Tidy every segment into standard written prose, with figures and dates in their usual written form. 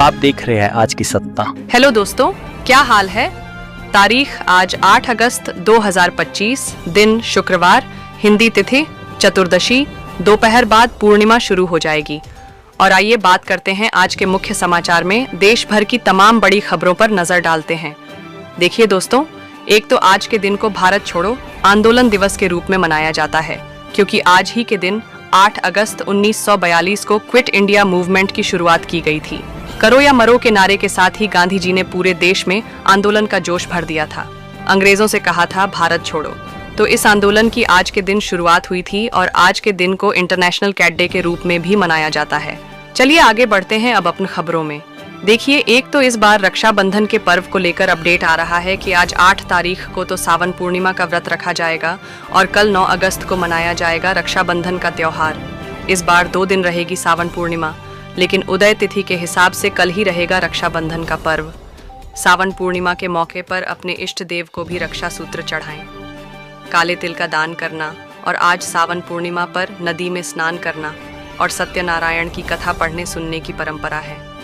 आप देख रहे हैं आज की सत्ता। हेलो दोस्तों, क्या हाल है। तारीख आज 8 अगस्त 2025, दिन शुक्रवार, हिंदी तिथि चतुर्दशी, दोपहर बाद पूर्णिमा शुरू हो जाएगी। और आइए बात करते हैं आज के मुख्य समाचार में देश भर की तमाम बड़ी खबरों पर नजर डालते हैं। देखिए दोस्तों, एक तो आज के दिन को भारत छोड़ो आंदोलन दिवस के रूप में मनाया जाता है, क्योंकि आज ही के दिन 8 अगस्त 1942 को क्विट इंडिया मूवमेंट की शुरुआत की गई थी। करो या मरो के नारे के साथ ही गांधी जी ने पूरे देश में आंदोलन का जोश भर दिया था। अंग्रेजों से कहा था भारत छोड़ो। तो इस आंदोलन की आज के दिन शुरुआत हुई थी और आज के दिन को इंटरनेशनल कैट डे के रूप में भी मनाया जाता है। चलिए आगे बढ़ते हैं अब अपनी खबरों में। देखिए, एक तो इस बार रक्षाबंधन के पर्व को लेकर अपडेट आ रहा है कि आज 8 तारीख को तो सावन पूर्णिमा का व्रत रखा जाएगा और कल 9 अगस्त को मनाया जाएगा रक्षाबंधन का त्योहार। इस बार 2 दिन रहेगी सावन पूर्णिमा, लेकिन उदय तिथि के हिसाब से कल ही रहेगा रक्षाबंधन का पर्व। सावन पूर्णिमा के मौके पर अपने इष्ट देव को भी रक्षा सूत्र चढ़ाएं, काले तिल का दान करना और आज सावन पूर्णिमा पर नदी में स्नान करना और सत्यनारायण की कथा पढ़ने सुनने की परंपरा है।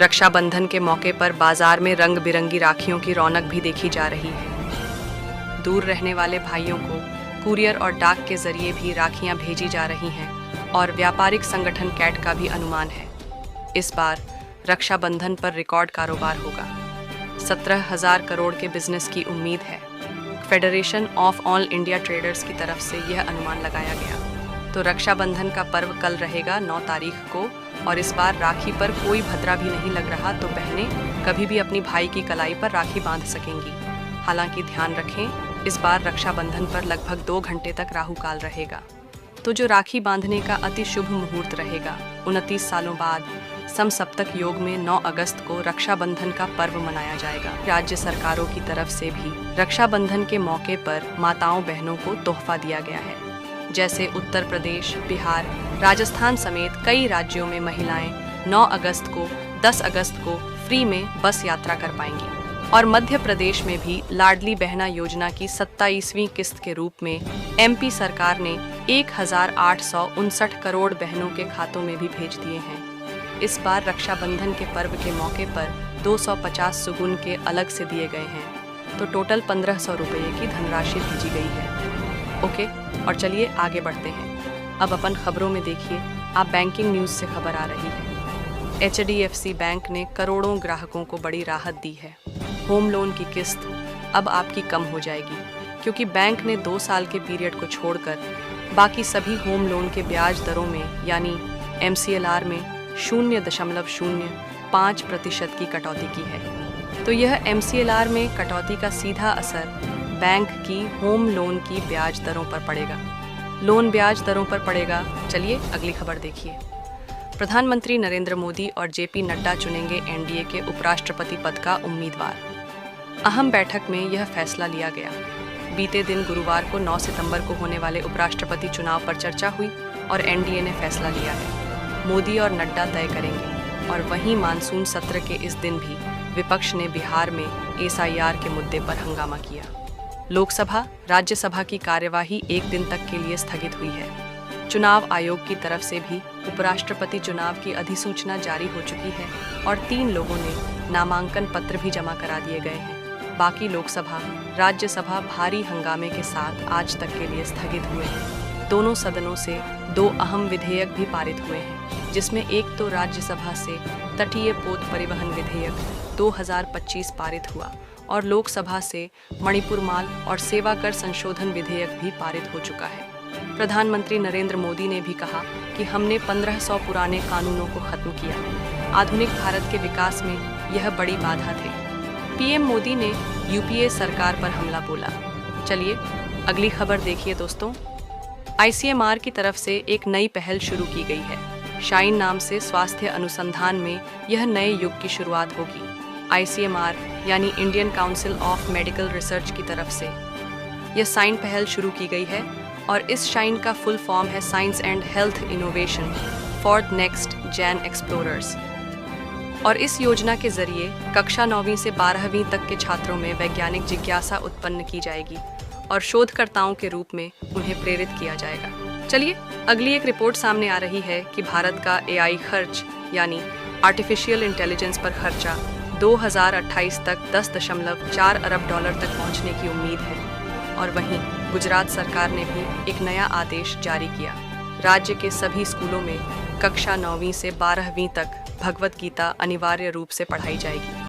रक्षाबंधन के मौके पर बाजार में रंग बिरंगी राखियों की रौनक भी देखी जा रही है। दूर रहने वाले भाइयों को कुरियर और डाक के जरिए भी राखियां भेजी जा रही हैं और व्यापारिक संगठन कैट का भी अनुमान है इस बार रक्षाबंधन पर रिकॉर्ड कारोबार होगा। 17,000 करोड़ के बिजनेस की उम्मीद है। Federation of all India traders की तरफ से यह अनुमान लगाया गया। तो रक्षाबंधन का पर्व कल रहेगा 9 तारीख को और इस बार राखी पर कोई भद्रा भी नहीं लग रहा, तो बहनें कभी भी अपनी भाई की कलाई पर राखी बांध सकेंगी। हालांकि ध्यान रखें, इस बार रक्षाबंधन पर लगभग 2 घंटे तक राहु काल रहेगा। तो जो राखी बांधने का अति शुभ मुहूर्त रहेगा, 29 सालों बाद समसप्तक योग में 9 अगस्त को रक्षाबंधन का पर्व मनाया जाएगा। राज्य सरकारों की तरफ से भी रक्षाबंधन के मौके पर माताओं बहनों को तोहफा दिया गया है। जैसे उत्तर प्रदेश, बिहार, राजस्थान समेत कई राज्यों में महिलाएं 9 अगस्त को 10 अगस्त को फ्री में बस यात्रा कर पाएंगी। और मध्य प्रदेश में भी लाडली बहना योजना की 27वीं किस्त के रूप में एमपी सरकार ने 1,859 करोड़ बहनों के खातों में भी भेज दिए हैं। इस बार रक्षाबंधन के पर्व के मौके पर 250 सुगुन के अलग से दिए गए हैं, तो टोटल 1,500 रुपये की धनराशि भेजी गई है। ओके, और चलिए आगे बढ़ते हैं। अब अपन खबरों में देखिए, आप बैंकिंग न्यूज़ से खबर आ रही है। HDFC बैंक ने करोड़ों ग्राहकों को बड़ी राहत दी है। होम लोन की किस्त अब आपकी कम हो जाएगी, क्योंकि बैंक ने 2 साल के पीरियड को छोड़कर बाकी सभी होम लोन के ब्याज दरों में यानी MCLR में 0.05% की कटौती की है। तो यह MCLR में कटौती का सीधा असर बैंक की होम लोन की ब्याज दरों पर पड़ेगा। लोन ब्याज दरों पर पड़ेगा। चलिए अगली खबर देखिए। प्रधानमंत्री नरेंद्र मोदी और JP नड्डा चुनेंगे NDA के उपराष्ट्रपति पद का उम्मीदवार। अहम बैठक में यह फैसला लिया गया। बीते दिन गुरुवार को 9 सितंबर को होने वाले उपराष्ट्रपति चुनाव पर चर्चा हुई और NDA ने फैसला लिया है। मोदी और नड्डा तय करेंगे। और वहीं मानसून सत्र के इस दिन भी विपक्ष ने बिहार में SIR के मुद्दे पर हंगामा किया। लोकसभा, राज्यसभा की कार्यवाही 1 दिन तक के लिए स्थगित हुई है। चुनाव आयोग की तरफ से भी उपराष्ट्रपति चुनाव की अधिसूचना जारी हो चुकी है और 3 लोगों ने नामांकन पत्र भी जमा करा दिए गए हैं। बाकी लोकसभा, राज्यसभा भारी हंगामे के साथ आज तक के लिए स्थगित हुए हैं। दोनों सदनों से 2 अहम विधेयक भी पारित हुए हैं, जिसमें एक तो राज्यसभा से तटीय पोत परिवहन विधेयक 2025 पारित हुआ और लोकसभा से मणिपुर माल और सेवा कर संशोधन विधेयक भी पारित हो चुका है। प्रधानमंत्री नरेंद्र मोदी ने भी कहा कि हमने 1500 पुराने कानूनों को खत्म किया। आधुनिक भारत के विकास में यह बड़ी बाधा थे। PM मोदी ने UPA सरकार पर हमला बोला। चलिए अगली खबर देखिए दोस्तों। ICMR की तरफ से एक नई पहल शुरू की गई है। शाइन नाम से स्वास्थ्य अनुसंधान में यह नए युग की शुरुआत होगी। ICMR यानी Indian council of medical research की तरफ से यह साइन पहल शुरू की गई है और इस शाइन का फुल फॉर्म है science and health innovation for next gen explorers. और इस योजना के जरिए कक्षा 9वीं से 12वीं तक के छात्रों में वैज्ञानिक जिज्ञासा उत्पन्न की जाएगी और शोधकर्ताओं के रूप में उन्हें प्रेरित किया जाएगा। चलिए अगली एक रिपोर्ट सामने आ रही है कि भारत का एआई खर्च यानी आर्टिफिशियल इंटेलिजेंस पर खर्चा 2028 तक 10.4 अरब डॉलर तक पहुंचने की उम्मीद है। और वहीं गुजरात सरकार ने भी एक नया आदेश जारी किया। राज्य के सभी स्कूलों में कक्षा 9वीं से 12वीं तक भगवत गीता अनिवार्य रूप से पढ़ाई जाएगी।